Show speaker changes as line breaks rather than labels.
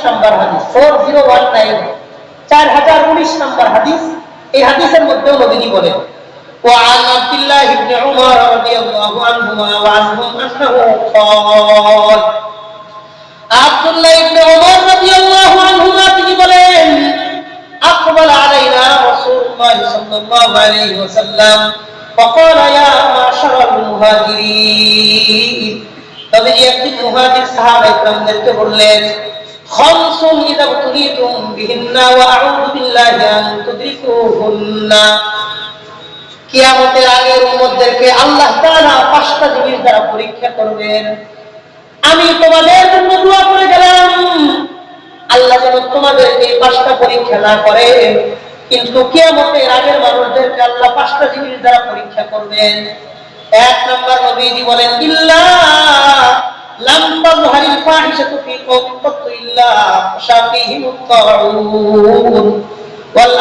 নম্বর হাদিস, 4019, 4019 নম্বর হাদিস। এই হাদিসের মধ্যে নবীজি বলেন, وعن عبد الله بن عمر رضي الله عنهما وعنهم أنه قال, আব্দুল্লাহ ইবনে উমর রাদিয়াল্লাহু আনহুমা তিনি বলেন, أقبل علينا رسول الله صلى الله عليه وسلم فقال يا معشر المهاجرين, তবে একজন মুহাজির সাহাবা ইকরামদেরকে বললেন, খামসুন ইযা তুরিতুম বিহিন্না ওয়া আউযু বিল্লাহি আন তুদরিকুহুন্না, কিয়ামতের আগে উম্মতদেরকে আল্লাহ তাআলা পাঁচটা জিনিস দ্বারা পরীক্ষা করবেন। আমি তোমাদের জন্য দোয়া করে গেলাম, আল্লাহ যেন তোমাদেরকে এই পাঁচটা পরীক্ষা না করে, কিন্তু কিয়ামতের আগের মানুষদেরকে আল্লাহ পাঁচটা জিনিস দ্বারা পরীক্ষা করবেন। এক নম্বর নবীজি বলেন, ইল্লা লাম তাযহারিল ফাহিশাতু ফি কওমিন ইল্লা শাফিহিমুত তাউন ওয়াল